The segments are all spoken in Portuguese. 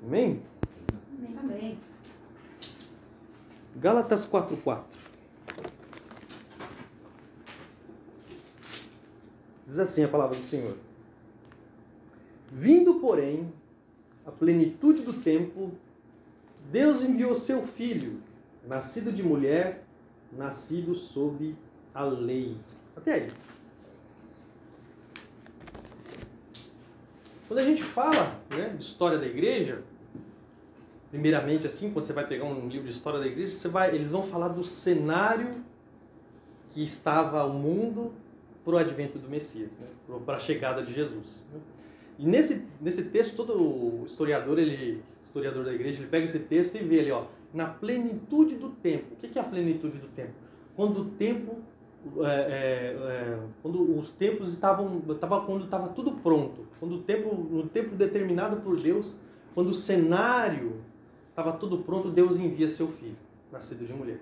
Amém? Amém. Gálatas 4:4. Diz assim a palavra do Senhor. Vindo, porém, a plenitude do tempo, Deus enviou seu Filho, nascido de mulher, nascido sob a lei. Até aí. Quando a gente fala, né, de história da igreja, primeiramente assim, quando você vai pegar um livro de história da igreja, eles vão falar do cenário que estava o mundo para o advento do Messias, né, para a chegada de Jesus. Né? E nesse texto, todo historiador da igreja, ele pega esse texto e vê ali, ó, na plenitude do tempo. O que é a plenitude do tempo? Quando o tempo, quando os tempos quando estava tudo pronto, quando no tempo determinado por Deus, quando o cenário estava tudo pronto, Deus envia seu filho, nascido de mulher.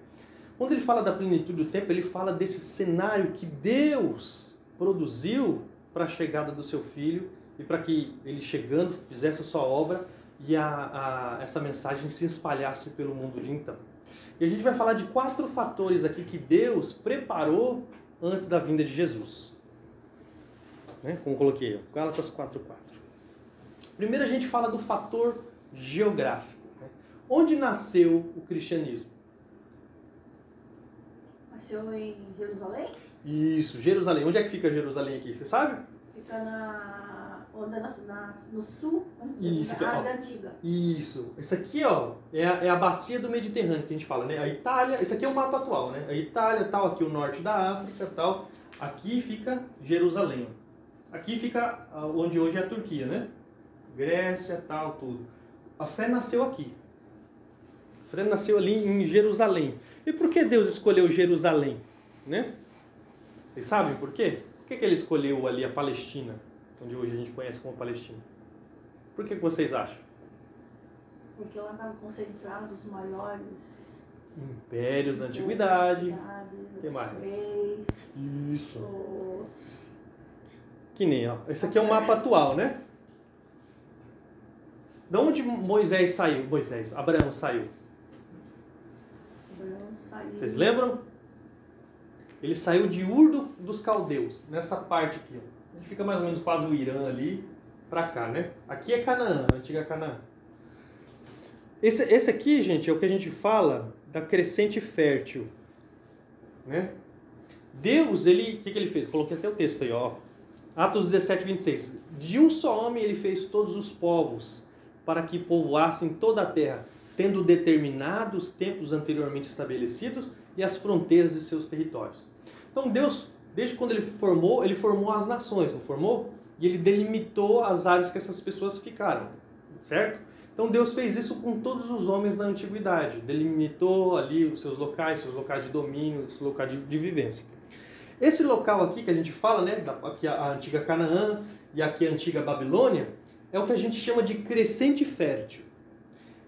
Quando ele fala da plenitude do tempo, ele fala desse cenário que Deus produziu para a chegada do seu filho e para que ele chegando fizesse a sua obra e essa mensagem se espalhasse pelo mundo de então. E a gente vai falar de 4 fatores aqui que Deus preparou antes da vinda de Jesus. Né? Como coloquei, Gálatas 4:4. Primeiro a gente fala do fator geográfico. Né? Onde nasceu o cristianismo? Nasceu em Jerusalém? Isso, Jerusalém. Onde é que fica Jerusalém aqui? Você sabe? Fica no sul, Isso, na Ásia Antiga. Isso. Isso aqui, ó, é a bacia do Mediterrâneo que a gente fala, né? A Itália, esse aqui é o mapa atual, né? A Itália, tal, aqui o norte da África, tal. Aqui fica Jerusalém. Aqui fica onde hoje é a Turquia, né? Grécia, tal, tudo. A fé nasceu aqui. A fé nasceu ali em Jerusalém. E por que Deus escolheu Jerusalém? Né? Vocês sabem por quê? Por que ele escolheu ali a Palestina, onde hoje a gente conhece como Palestina? Por que vocês acham? Porque lá estavam concentrados os maiores impérios da antiguidade. O que mais? Reis, isso. Que nem, ó. Esse aqui é o mapa atual, né? De onde Abraão saiu? Vocês lembram? Ele saiu de Ur dos Caldeus, nessa parte aqui, ó. Onde fica mais ou menos quase o Irã ali, pra cá, né? Aqui é Canaã, a antiga Canaã. Esse aqui, gente, é o que a gente fala da crescente fértil, né? Deus, o que ele fez? Coloquei até o texto aí, ó. Atos 17:26. De um só homem ele fez todos os povos, para que povoassem toda a terra, tendo determinado os tempos anteriormente estabelecidos e as fronteiras de seus territórios. Então Deus, desde quando ele formou as nações, não formou? E ele delimitou as áreas que essas pessoas ficaram, certo? Então Deus fez isso com todos os homens da antiguidade, delimitou ali os seus locais de domínio, os locais de vivência. Esse local aqui que a gente fala, né, aqui a antiga Canaã e aqui a antiga Babilônia, é o que a gente chama de crescente fértil.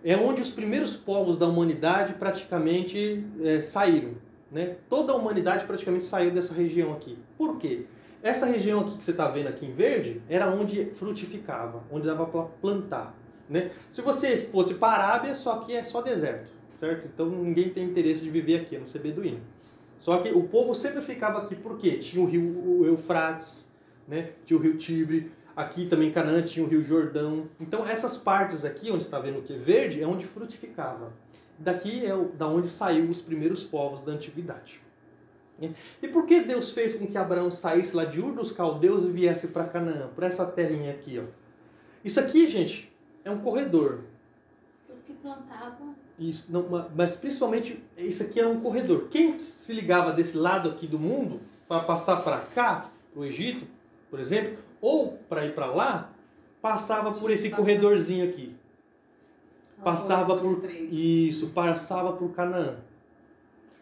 É onde os primeiros povos da humanidade praticamente saíram. Né? Toda a humanidade praticamente saiu dessa região aqui. Por quê? Essa região aqui que você está vendo aqui em verde era onde frutificava, onde dava para plantar. Né? Se você fosse para a Arábia, só que é só deserto, certo? Então ninguém tem interesse de viver aqui, a não ser beduíno. Só que o povo sempre ficava aqui porque tinha o rio Eufrates, né? Tinha o rio Tibre, aqui também em Canaã tinha o rio Jordão. Então essas partes aqui, onde está vendo o que é verde, é onde frutificava. Daqui é da onde saíram os primeiros povos da antiguidade. E por que Deus fez com que Abraão saísse lá de Ur dos Caldeus e viesse para Canaã, para essa terrinha aqui, ó? Isso aqui, gente, é um corredor. Tudo que plantava. Isso, não, mas principalmente isso aqui era um corredor. Quem se ligava desse lado aqui do mundo para passar para cá, para o Egito, por exemplo, ou para ir para lá, passava por esse corredorzinho aqui. Passava por Canaã.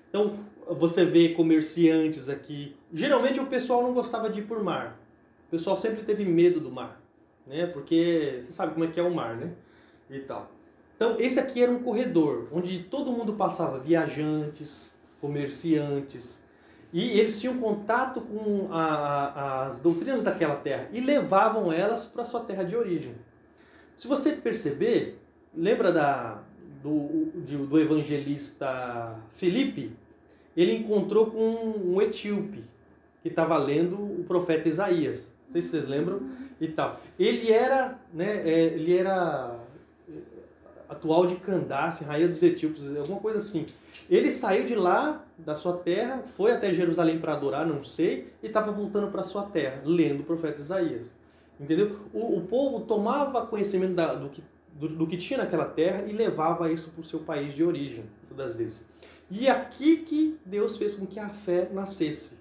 Então, você vê comerciantes aqui. Geralmente o pessoal não gostava de ir por mar. O pessoal sempre teve medo do mar, né? Porque você sabe como é que é o mar, né? E tal. Então, esse aqui era um corredor onde todo mundo passava, viajantes, comerciantes, e eles tinham contato com as doutrinas daquela terra e levavam elas para a sua terra de origem. Se você perceber, lembra do evangelista Filipe? Ele encontrou com um etíope que estava lendo o profeta Isaías. Não sei se vocês lembram e tal. Ele era atual de Candace, rainha dos etíopes, alguma coisa assim. Ele saiu de lá, da sua terra, foi até Jerusalém para adorar, não sei, e estava voltando para sua terra, lendo o profeta Isaías. Entendeu? O povo tomava conhecimento do que tinha naquela terra e levava isso para o seu país de origem, todas as vezes. E aqui que Deus fez com que a fé nascesse,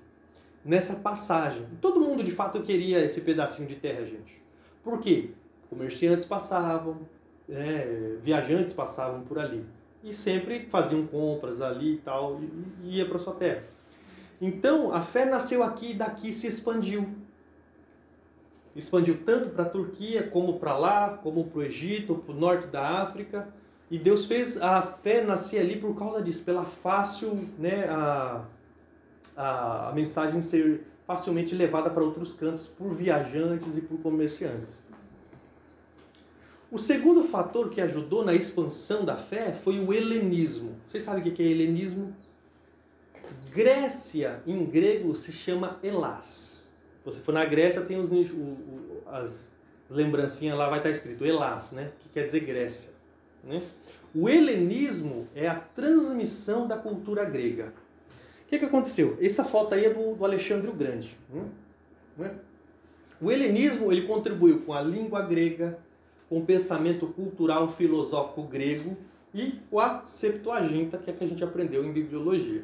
nessa passagem. Todo mundo, de fato, queria esse pedacinho de terra, gente. Por quê? Comerciantes passavam, viajantes passavam por ali. E sempre faziam compras ali e tal, e ia para sua terra. Então, a fé nasceu aqui e daqui se expandiu. Expandiu tanto para a Turquia, como para lá, como para o Egito, para o norte da África. E Deus fez a fé nascer ali por causa disso, pela fácil, a mensagem ser facilmente levada para outros cantos por viajantes e por comerciantes. O segundo fator que ajudou na expansão da fé foi o helenismo. Vocês sabem o que é helenismo? Grécia, em grego, se chama Helás. Se você for na Grécia, tem as lembrancinhas lá, vai estar escrito Helás, né? Que quer dizer Grécia. Né? O helenismo é a transmissão da cultura grega. O que aconteceu? Essa foto aí é do Alexandre o Grande. Né? O helenismo ele contribuiu com a língua grega, com o pensamento cultural filosófico grego e com a Septuaginta, que é que a gente aprendeu em bibliologia.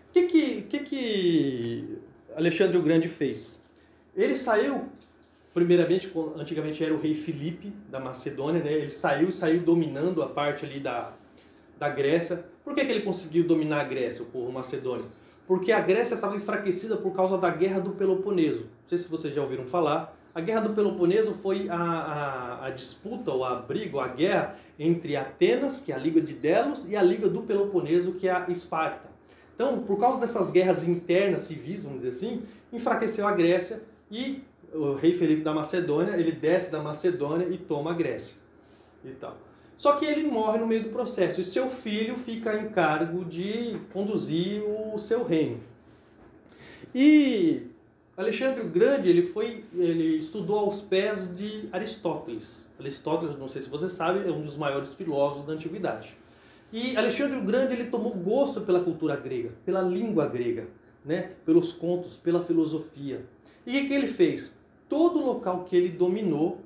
O que Alexandre o Grande fez? Ele saiu, primeiramente, antigamente era o rei Filipe da Macedônia, né? Ele saiu dominando a parte ali da Grécia. Por que ele conseguiu dominar a Grécia, o povo macedônio? Porque a Grécia estava enfraquecida por causa da Guerra do Peloponeso. Não sei se vocês já ouviram falar. A Guerra do Peloponeso foi a disputa, ou a briga, ou a guerra entre Atenas, que é a Liga de Delos, e a Liga do Peloponeso, que é a Esparta. Então, por causa dessas guerras internas, civis, vamos dizer assim, enfraqueceu a Grécia e o rei Filipe da Macedônia, ele desce da Macedônia e toma a Grécia. E tal. Só que ele morre no meio do processo e seu filho fica em cargo de conduzir o seu reino. E Alexandre o Grande, ele estudou aos pés de Aristóteles. Aristóteles, não sei se você sabe, é um dos maiores filósofos da antiguidade. E Alexandre o Grande, ele tomou gosto pela cultura grega, pela língua grega, né? Pelos contos, pela filosofia. E o que ele fez? Todo local que ele dominou,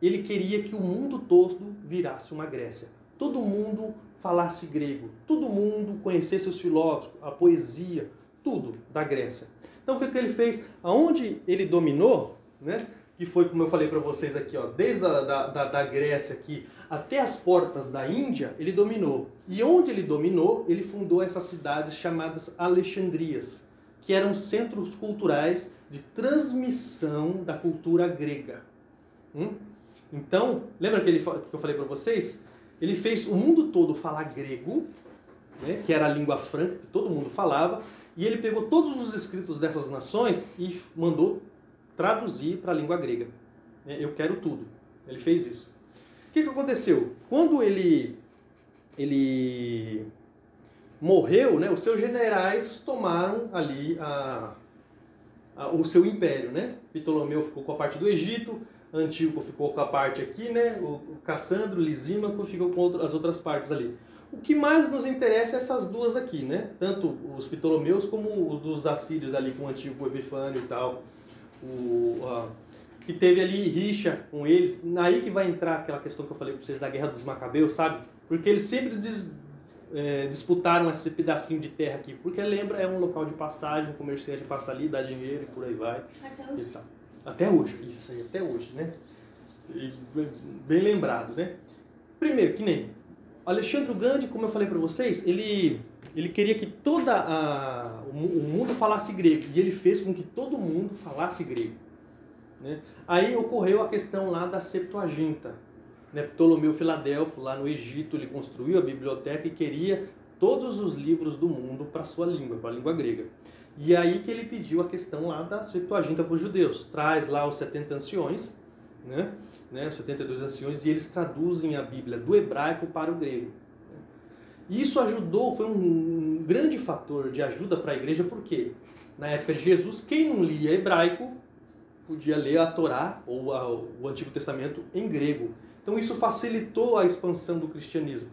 ele queria que o mundo todo virasse uma Grécia. Todo mundo falasse grego, todo mundo conhecesse os filósofos, a poesia, tudo da Grécia. Então o que ele fez? Aonde ele dominou, né? Que foi, como eu falei para vocês aqui, ó, desde da Grécia aqui até as portas da Índia, ele dominou. E onde ele dominou, ele fundou essas cidades chamadas Alexandrias, que eram centros culturais de transmissão da cultura grega. Então, lembra que eu falei para vocês? Ele fez o mundo todo falar grego, né, que era a língua franca, que todo mundo falava, e ele pegou todos os escritos dessas nações e mandou traduzir para a língua grega. Eu quero tudo. Ele fez isso. O que aconteceu? Quando ele morreu, né, os seus generais tomaram ali o seu império. Né? Ptolomeu ficou com a parte do Egito, Antíoco ficou com a parte aqui, né? O Cassandro, Lisímaco ficou com as outras partes ali. O que mais nos interessa é essas duas aqui, né? Tanto os Ptolomeus como os dos assírios ali com o Antíoco Epifânio e tal. Que teve ali rixa com eles. Aí que vai entrar aquela questão que eu falei para vocês da Guerra dos Macabeus, sabe? Porque eles sempre disputaram esse pedacinho de terra aqui. Porque lembra, é um local de passagem, o comerciante passa ali, dá dinheiro e por aí vai. Até hoje, isso aí, até hoje, né? E bem lembrado, né? Primeiro, que nem Alexandre o Grande, como eu falei para vocês, ele queria que o mundo falasse grego, e ele fez com que todo mundo falasse grego. Né? Aí ocorreu a questão lá da Septuaginta. Né? Ptolomeu Filadelfo, lá no Egito, ele construiu a biblioteca e queria todos os livros do mundo para a sua língua, para a língua grega. E aí que ele pediu a questão lá da Septuaginta para os judeus. Traz lá os 70 anciões, né? né, os 72 anciões, e eles traduzem a Bíblia do hebraico para o grego. E isso ajudou, foi um grande fator de ajuda para a igreja, porque na época de Jesus, quem não lia hebraico podia ler a Torá ou o Antigo Testamento em grego. Então isso facilitou a expansão do cristianismo.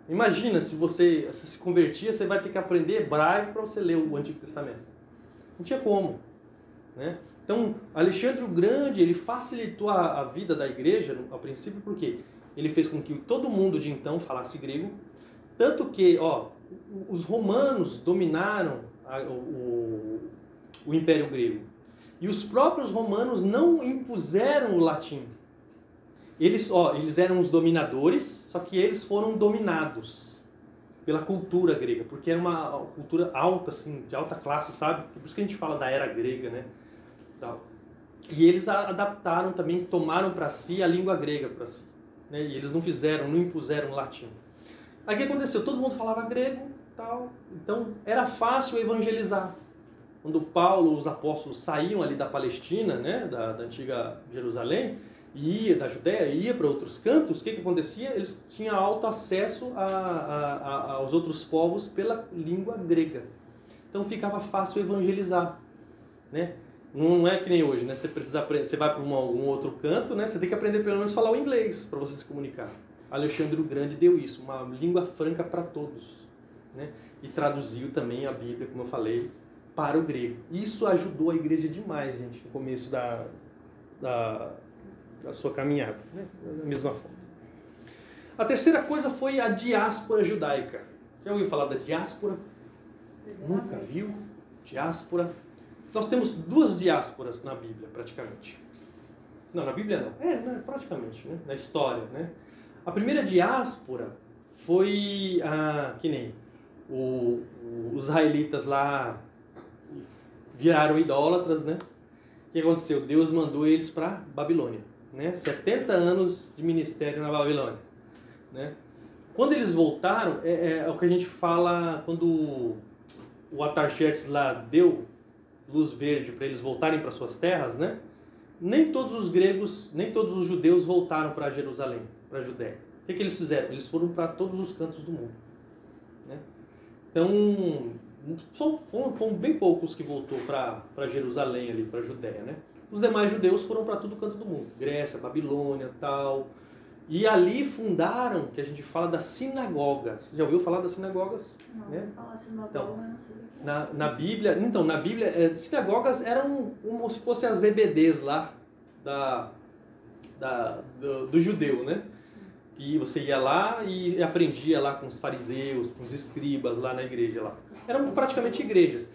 Imagina, se você se convertia, você vai ter que aprender hebraico para você ler o Antigo Testamento. Não tinha como, né? Então, Alexandre o Grande, ele facilitou a vida da igreja, a princípio, porque ele fez com que todo mundo de então falasse grego, tanto que os romanos dominaram o Império Grego. E os próprios romanos não impuseram o latim. Eles eram os dominadores, só que eles foram dominados pela cultura grega, porque era uma cultura alta, assim, de alta classe, sabe? Por isso que a gente fala da era grega, né? E eles adaptaram também, tomaram para si a língua grega para si, né? E eles não impuseram o latim. Aí o que aconteceu? Todo mundo falava grego, tal. Então era fácil evangelizar. Quando Paulo, os apóstolos saíam ali da Palestina, né, da antiga Jerusalém, ia da Judéia, ia para outros cantos, o que acontecia? Eles tinham alto acesso aos outros povos pela língua grega. Então ficava fácil evangelizar, né? Não é que nem hoje, né? Você precisa aprender, você vai para algum outro canto, né? Você tem que aprender pelo menos a falar o inglês para você se comunicar. Alexandre o Grande deu isso, uma língua franca para todos, né? E traduziu também a Bíblia, como eu falei, para o grego. Isso ajudou a igreja demais, gente, no começo da sua caminhada, né? Da mesma forma. A terceira coisa foi a diáspora judaica. Já ouviu falar da diáspora? Nunca viu? Diáspora. Nós temos duas diásporas na Bíblia, praticamente. Não, na Bíblia não. Praticamente, né? Na história, né? A primeira diáspora foi que nem os israelitas lá viraram idólatras, né? O que aconteceu? Deus mandou eles para Babilônia, né? 70 anos de ministério na Babilônia, né? Quando eles voltaram, é o que a gente fala quando o Artaxerxes lá deu luz verde para eles voltarem para suas terras, né? Nem todos os gregos, nem todos os judeus voltaram para Jerusalém, para a Judéia. O que eles fizeram? Eles foram para todos os cantos do mundo, né? Então, foram bem poucos que voltou para Jerusalém, ali, para a Judéia, né? Os demais judeus foram para todo canto do mundo. Grécia, Babilônia, tal. E ali fundaram, que a gente fala das sinagogas. Já ouviu falar das sinagogas? Não, né? vou falar sinagoga, Então, não sei o que é. na Bíblia, sinagogas eram como se fossem as EBDs lá do judeu, né? E você ia lá e aprendia lá com os fariseus, com os escribas lá na igreja lá. Eram praticamente igrejas.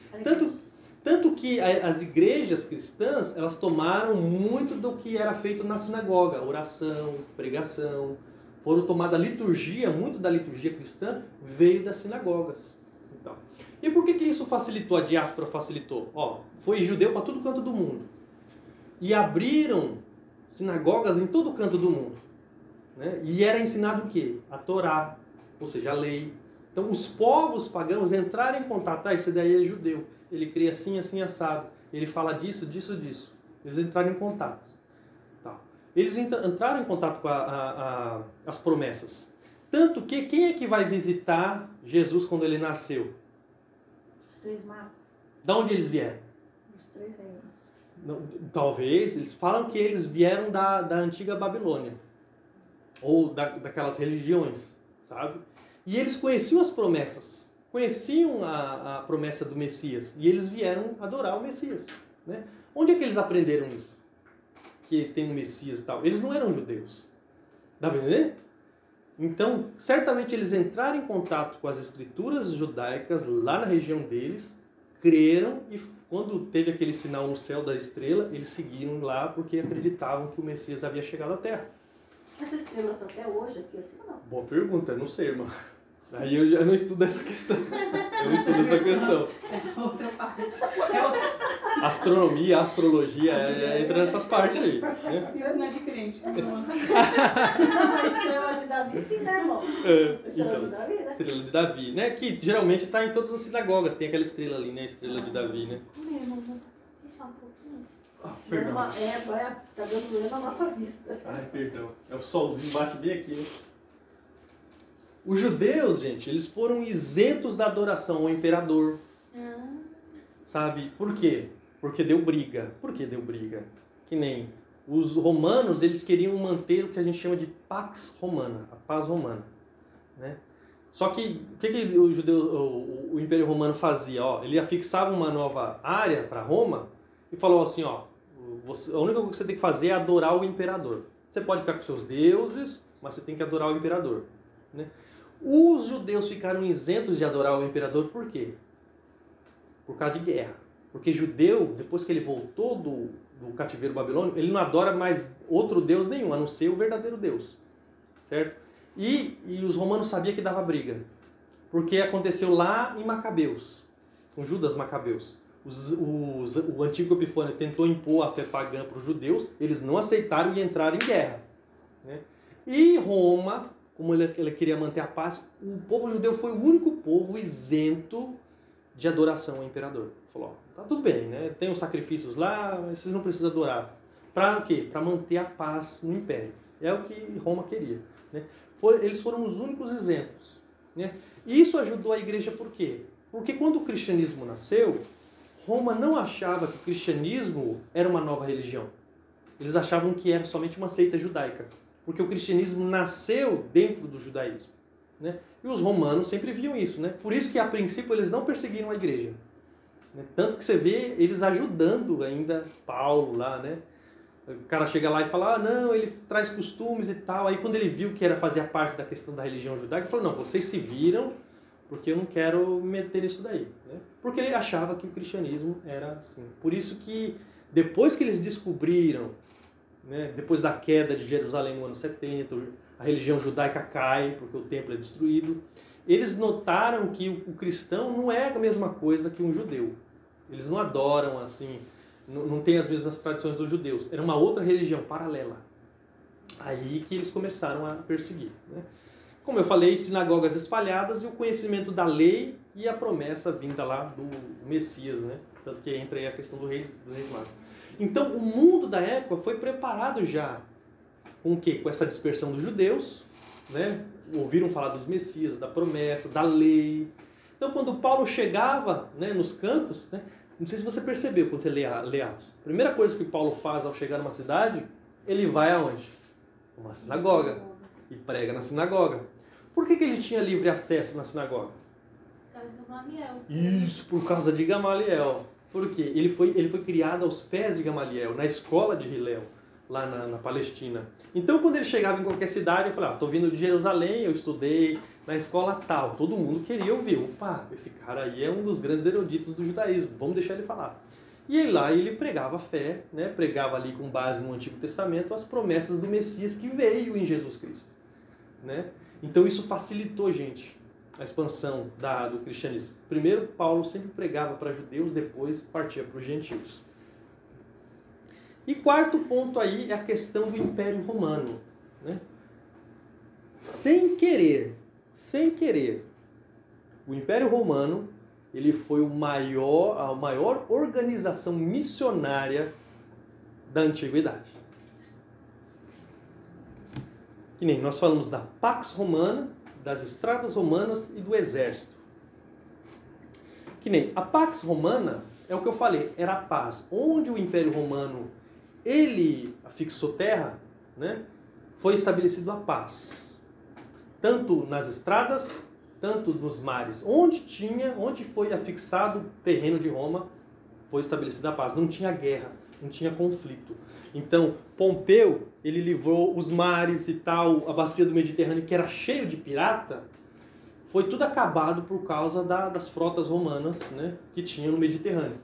Tanto que as igrejas cristãs, elas tomaram muito do que era feito na sinagoga, oração, pregação. Foram tomada a liturgia, muito da liturgia cristã veio das sinagogas. Então, e por que isso facilitou, a diáspora facilitou? Foi judeu para todo canto do mundo. E abriram sinagogas em todo canto do mundo, né? E era ensinado o quê? A Torá, ou seja, a lei. Então os povos pagãos entraram em contato, esse daí é judeu, ele crê assim, assim, assado, ele fala disso, disso, disso. Eles entraram em contato. Tá. Eles entraram em contato com as promessas. Tanto que, quem é que vai visitar Jesus quando ele nasceu? Os 3 magos. Da onde eles vieram? Os 3 reinos. Não, talvez, eles falam que eles vieram da antiga Babilônia. Ou daquelas religiões, sabe? E eles conheciam as promessas. Conheciam a promessa do Messias. E eles vieram adorar o Messias, né? Onde é que eles aprenderam isso? Que tem um Messias e tal. Eles não eram judeus. Dá pra entender? Então, certamente eles entraram em contato com as escrituras judaicas lá na região deles, creram e quando teve aquele sinal no céu da estrela, eles seguiram lá porque acreditavam que o Messias havia chegado à Terra. Essa estrela está até hoje aqui assim ou não? Boa pergunta, não sei, irmão. Aí eu já não estudo essa questão. Eu não estudo essa questão. É outra parte. É outra... Astronomia, astrologia, entra nessas partes aí. Né? Isso não é de crente. Não, a estrela de Davi sim, né, irmão? Estrela de Davi, né? Estrela de Davi, né? Que geralmente está em todas as sinagogas. Tem aquela estrela ali, né? A estrela de Davi, né? Comer, mas vou deixar um pouquinho. Perdão. Tá dando doendo na nossa vista. Ai, perdão. É o solzinho, bate bem aqui, né? Os judeus, gente, eles foram isentos da adoração ao imperador. Sabe? Por quê? Porque deu briga. Por que deu briga? Que nem os romanos, eles queriam manter o que a gente chama de Pax Romana, a paz romana, né? Só que o que o Império Romano fazia? Ó, ele afixava uma nova área para Roma e falou assim, ó, a única coisa que você tem que fazer é adorar o imperador. Você pode ficar com seus deuses, mas você tem que adorar o imperador, né? Os judeus ficaram isentos de adorar o imperador por quê? Por causa de guerra. Porque judeu, depois que ele voltou do cativeiro babilônico, ele não adora mais outro deus nenhum, a não ser o verdadeiro Deus. Certo? E os romanos sabiam que dava briga. Porque aconteceu lá em Macabeus, com Judas Macabeus. O antigo Epifânio tentou impor a fé pagã para os judeus, eles não aceitaram e entraram em guerra. Né? E Roma, como ele queria manter a paz, o povo judeu foi o único povo isento de adoração ao imperador. Falou, ó, tá tudo bem, né? Tem os sacrifícios lá, vocês não precisam adorar. Para o quê? Para manter a paz no império. É o que Roma queria. Né? Eles foram os únicos isentos. Né? E isso ajudou a igreja por quê? Porque quando o cristianismo nasceu, Roma não achava que o cristianismo era uma nova religião. Eles achavam que era somente uma seita judaica. Porque o cristianismo nasceu dentro do judaísmo. Né? E os romanos sempre viam isso. Né? Por isso que, a princípio, eles não perseguiram a igreja. Né? Tanto que você vê eles ajudando ainda Paulo lá. Né? O cara chega lá e fala, ah, não, ele traz costumes e tal. Aí quando ele viu que fazia parte da questão da religião judaica, ele falou, não, vocês se viram, porque eu não quero me meter nisso daí. Né? Porque ele achava que o cristianismo era assim. Por isso que, depois que eles descobriram, né, depois da queda de Jerusalém no ano 70, a religião judaica cai, porque o templo é destruído, eles notaram que o cristão não é a mesma coisa que um judeu. Eles não adoram assim, não tem as mesmas tradições dos judeus. Era uma outra religião paralela. Aí que eles começaram a perseguir. Né? Como eu falei, sinagogas espalhadas e o conhecimento da lei e a promessa vinda lá do Messias. Né? Tanto que entra aí a questão do rei Magos. Então, o mundo da época foi preparado já com o quê? Com essa dispersão dos judeus, né? Ouviram falar dos Messias, da promessa, da lei. Então, quando Paulo chegava, né, nos cantos, né, não sei se você percebeu quando você lê Atos, a primeira coisa que Paulo faz ao chegar numa cidade, ele vai aonde? Uma sinagoga. E prega na sinagoga. Por que ele tinha livre acesso na sinagoga? Por causa de Gamaliel. Isso, por causa de Gamaliel. Por quê? Ele foi criado aos pés de Gamaliel, na escola de Hillel, lá na Palestina. Então, quando ele chegava em qualquer cidade, eu falava, estou vindo de Jerusalém, eu estudei na escola tal. Todo mundo queria ouvir. Opa, esse cara aí é um dos grandes eruditos do judaísmo, vamos deixar ele falar. E aí lá ele pregava a fé, né? Pregava ali com base no Antigo Testamento as promessas do Messias que veio em Jesus Cristo. Né? Então isso facilitou, gente, a expansão do cristianismo. Primeiro, Paulo sempre pregava para judeus, depois partia para os gentios. E quarto ponto aí é a questão do Império Romano. Né? Sem querer, o Império Romano ele foi a maior organização missionária da Antiguidade. Que nem nós falamos da Pax Romana, das estradas romanas e do exército. Que nem a Pax Romana, é o que eu falei, era a paz. Onde o Império Romano ele afixou terra, né, foi estabelecido a paz. Tanto nas estradas, tanto nos mares. Onde foi afixado o terreno de Roma, foi estabelecida a paz. Não tinha guerra, não tinha conflito. Então, Pompeu, ele livrou os mares e tal, a bacia do Mediterrâneo, que era cheio de pirata, foi tudo acabado por causa das frotas romanas, né, que tinham no Mediterrâneo.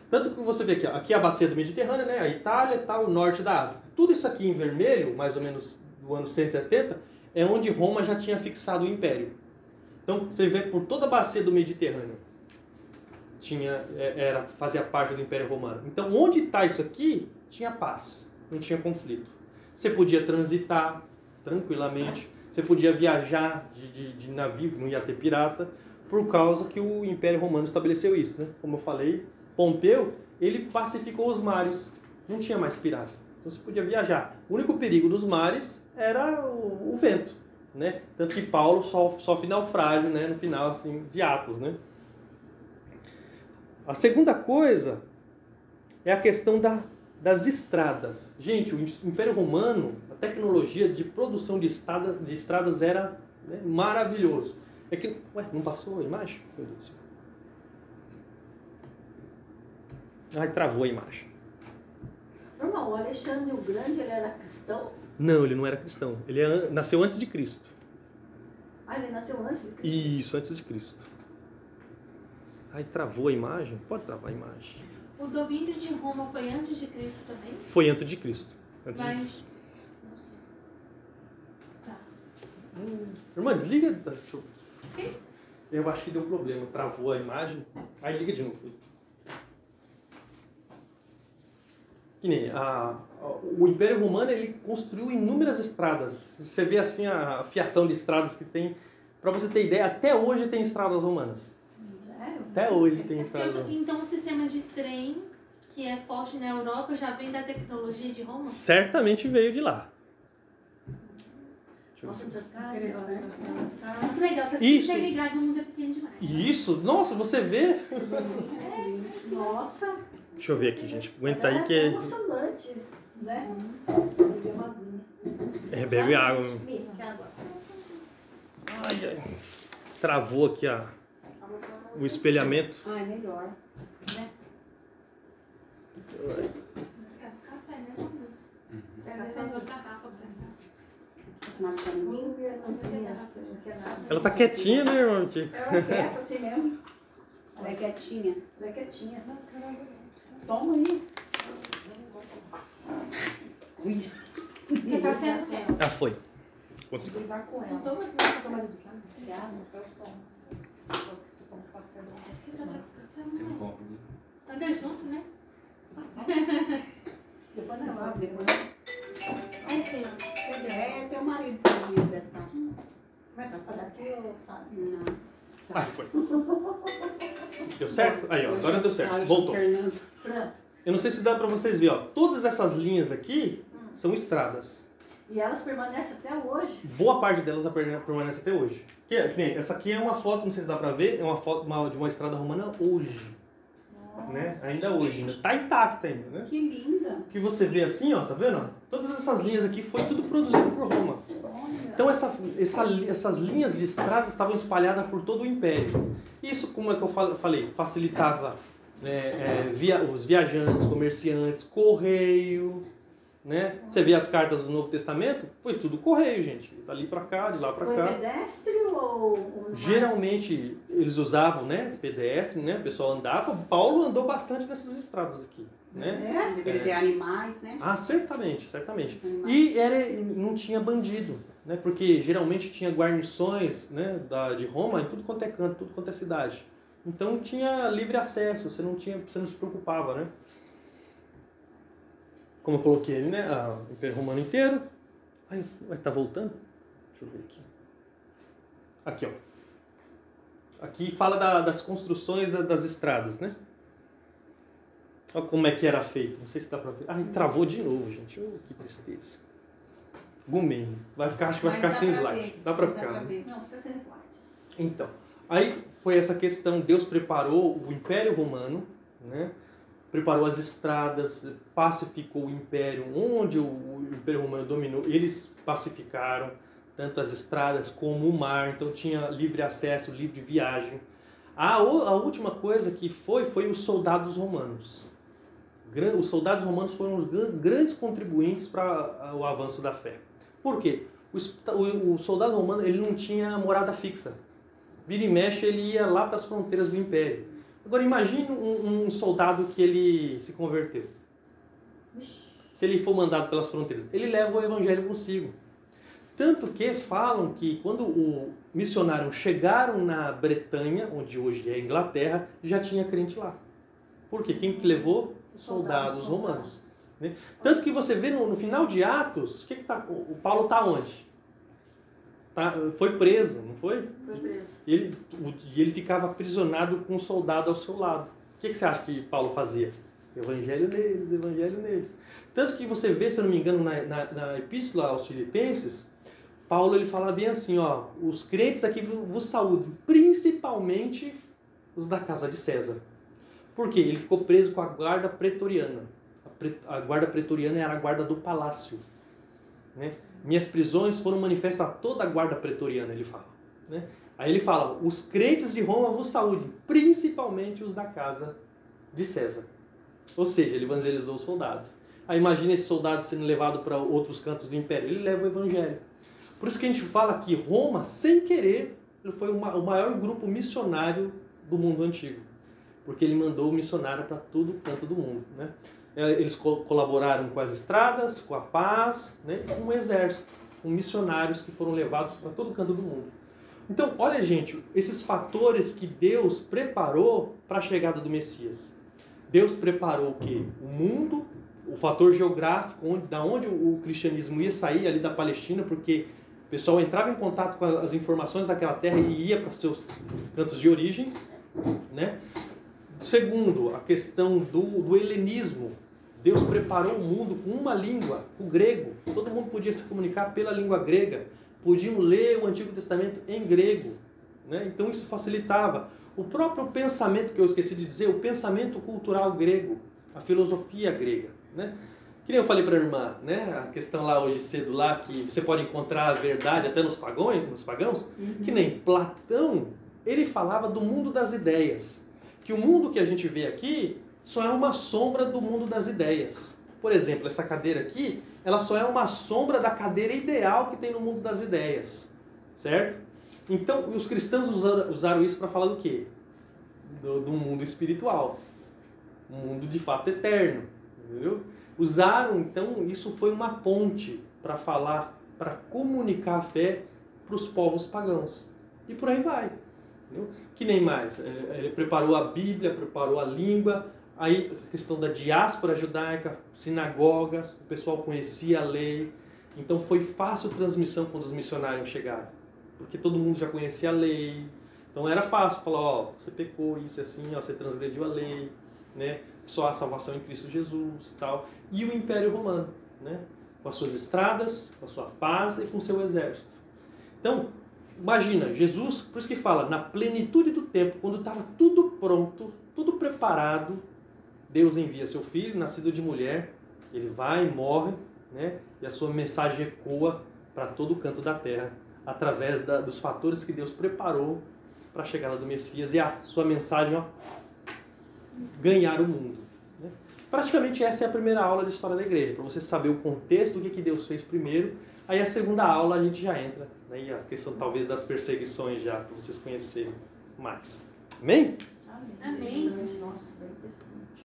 Tanto que você vê aqui é a bacia do Mediterrâneo, né, a Itália e tal, o norte da África. Tudo isso aqui em vermelho, mais ou menos do ano 170, é onde Roma já tinha fixado o império. Então, você vê por toda a bacia do Mediterrâneo, fazia parte do Império Romano. Então, onde está isso aqui, tinha paz, não tinha conflito. Você podia transitar tranquilamente, você podia viajar de navio, que não ia ter pirata, por causa que o Império Romano estabeleceu isso. Né? Como eu falei, Pompeu, ele pacificou os mares. Não tinha mais pirata. Então você podia viajar. O único perigo dos mares era o vento, né? Tanto que Paulo sofre naufrágio, né? No final assim, de Atos, né? A segunda coisa é a questão das estradas. Gente, o Império Romano, a tecnologia de produção de estradas era, né, maravilhoso. É que, não passou a imagem? Meu Deus do céu. Ai, travou a imagem. Irmão, o Alexandre o Grande, ele era cristão? Não, ele não era cristão. Ele nasceu antes de Cristo. Ah, ele nasceu antes de Cristo? Isso, antes de Cristo. Ai, travou a imagem? Pode travar a imagem. O domínio de Roma foi antes de Cristo também? Foi antes de Cristo. Antes de Mas... Cristo. Não sei. Tá. Irmã, desliga. Deixa eu... Ok? Eu acho que deu problema. Travou a imagem. Aí liga de novo. Que nem o Império Romano, ele construiu inúmeras estradas. Você vê assim a fiação de estradas que tem. Para você ter ideia, até hoje tem estradas romanas. Sério? Até hoje tem estradas romanas. Então o sistema de trem que é forte na Europa já vem da tecnologia de Roma? Certamente veio de lá. Deixa eu ver Nossa, se... interessante. Muito legal, tá Isso. sempre ligado, o mundo é pequeno demais. Isso, nossa, você vê. Nossa. Deixa eu ver aqui, gente. Aguenta aí É que. emocionante, né? Beber uma aguinha. Bebe água. Quer água? Ai, ai. Travou aqui o espelhamento. Ai, melhor. Né? Serve café, né? Serve Café. outra garrafa pra cá. Tomate para mim. Não quer nada. Ela tá quietinha, né, irmão? Ela é quieta assim mesmo. Ela é quietinha. Ela é quietinha. Toma aí. Ui. Porque café não quer. Ah, foi. Consegui. Levar com Não ela. tô muito Tem um copo. anda junto, né? Depois não vai. Depois. Aí sim, ó. É, teu marido fazia, deve estar. Vai atrapalhar aqui ou sabe? Não. Ah, foi. Deu certo? Aí, ó, agora deu certo. Voltou. Fernando. Fran, Eu não sei se dá pra vocês verem, ó. Todas essas linhas aqui são estradas. e elas permanecem até hoje. Boa parte delas permanece até hoje. Que nem, essa aqui é uma foto, não sei se dá pra ver, é uma foto de uma estrada romana hoje. Né? Ainda hoje. Ainda tá intacta ainda, né? Que linda. O que você vê assim, ó, tá vendo? Ó? Todas essas linhas aqui foi tudo produzido por Roma. Então essas linhas de estrada estavam espalhadas por todo o Império. Isso, como é que eu falei, facilitava os viajantes, comerciantes, correio, né? Você vê as cartas do Novo Testamento, foi tudo correio, gente. Dali para cá, de lá para Foi cá. pedestre ou Geralmente eles usavam, né, pedestre, né? O pessoal andava. Paulo andou bastante nessas estradas aqui, né? É? Deveria ter animais, né? Ah, certamente. Animais. E não tinha bandido, né? Porque geralmente tinha guarnições, né, de Roma em tudo quanto é canto, tudo quanto é cidade. Então tinha livre acesso, você não se preocupava, né? Como eu coloquei ali, né? O Império Romano inteiro. Ai, tá voltando? Deixa eu ver aqui. Aqui, ó. Aqui fala das construções das estradas, né? Olha como é que era feito. Não sei se dá pra ver. Ai, travou de novo, gente. Oh, que tristeza. Gumei. Acho que vai Mas ficar dá sem pra slide. ver. Dá pra Dá ficar, pra né? ver. Não, precisa ser slide. Então, aí foi essa questão. Deus preparou o Império Romano, né? Preparou as estradas, pacificou o Império. Onde o Império Romano dominou, eles pacificaram tanto as estradas como o mar. Então tinha livre acesso, livre viagem. A última coisa que foi os soldados romanos. Os soldados romanos foram os grandes contribuintes para o avanço da fé. Por quê? O soldado romano ele não tinha morada fixa. Vira e mexe, ele ia lá para as fronteiras do Império. Agora imagine um soldado que ele se converteu. Se ele for mandado pelas fronteiras, ele leva o evangelho consigo. Tanto que falam que quando os missionários chegaram na Bretanha, onde hoje é a Inglaterra, já tinha crente lá. Por quê? Quem que levou? Soldados romanos. Né? Tanto que você vê no final de Atos, o Paulo está onde? Foi preso, não foi? Foi preso. E ele ficava aprisionado com um soldado ao seu lado. O que você acha que Paulo fazia? Evangelho neles, evangelho neles. Tanto que você vê, se eu não me engano, na epístola aos Filipenses, Paulo ele fala bem assim, ó, os crentes aqui vos saúdam, principalmente os da casa de César. Por quê? Ele ficou preso com a guarda pretoriana. A guarda pretoriana era a guarda do palácio. Né? Minhas prisões foram manifestas a toda a guarda pretoriana, ele fala. Né? Aí ele fala, os crentes de Roma vos saúdem, principalmente os da casa de César. Ou seja, ele evangelizou os soldados. Aí imagina esse soldado sendo levado para outros cantos do império. Ele leva o evangelho. Por isso que a gente fala que Roma, sem querer, ele foi o maior grupo missionário do mundo antigo. Porque ele mandou o missionário para todo canto do mundo. Né? Eles colaboraram com as estradas, com a paz, né? Com o exército, com missionários que foram levados para todo canto do mundo. Então, olha gente, esses fatores que Deus preparou para a chegada do Messias. Deus preparou o quê? O mundo, o fator geográfico, da onde o cristianismo ia sair ali da Palestina, porque o pessoal entrava em contato com as informações daquela terra e ia para os seus cantos de origem. Né? Segundo, a questão do helenismo. Deus preparou o mundo com uma língua, o grego. Todo mundo podia se comunicar pela língua grega. Podiam ler o Antigo Testamento em grego. Né? Então isso facilitava. O próprio pensamento, que eu esqueci de dizer, o pensamento cultural grego, a filosofia grega. Né? Que nem eu falei para a irmã, né? A questão lá hoje cedo, lá, que você pode encontrar a verdade até nos pagãos, que nem Platão, ele falava do mundo das ideias. Que o mundo que a gente vê aqui só é uma sombra do mundo das ideias. Por exemplo, essa cadeira aqui, ela só é uma sombra da cadeira ideal que tem no mundo das ideias. Certo? Então, os cristãos usaram isso para falar do quê? Do mundo espiritual. Um mundo de fato eterno. Entendeu? Usaram, então, isso foi uma ponte para falar, para comunicar a fé para os povos pagãos. E por aí vai. Entendeu? Que nem mais. Ele preparou a Bíblia, preparou a língua, aí a questão da diáspora judaica, sinagogas, o pessoal conhecia a lei. Então foi fácil a transmissão quando os missionários chegaram. Porque todo mundo já conhecia a lei. Então era fácil falar, ó, você pecou, isso assim, ó, você transgrediu a lei, né? Só há salvação em Cristo Jesus, tal. E o Império Romano, né? Com as suas estradas, com a sua paz e com o seu exército. Então, imagina, Jesus, por isso que fala, na plenitude do tempo, quando estava tudo pronto, tudo preparado, Deus envia seu filho, nascido de mulher, ele vai e morre, né? E a sua mensagem ecoa para todo o canto da terra, através dos fatores que Deus preparou para a chegada do Messias e a sua mensagem, ó, ganhar o mundo. Né? Praticamente essa é a primeira aula de história da igreja, para você saber o contexto, o que Deus fez primeiro. Aí a segunda aula a gente já entra, né? E a questão talvez das perseguições já, para vocês conhecerem mais. Amém?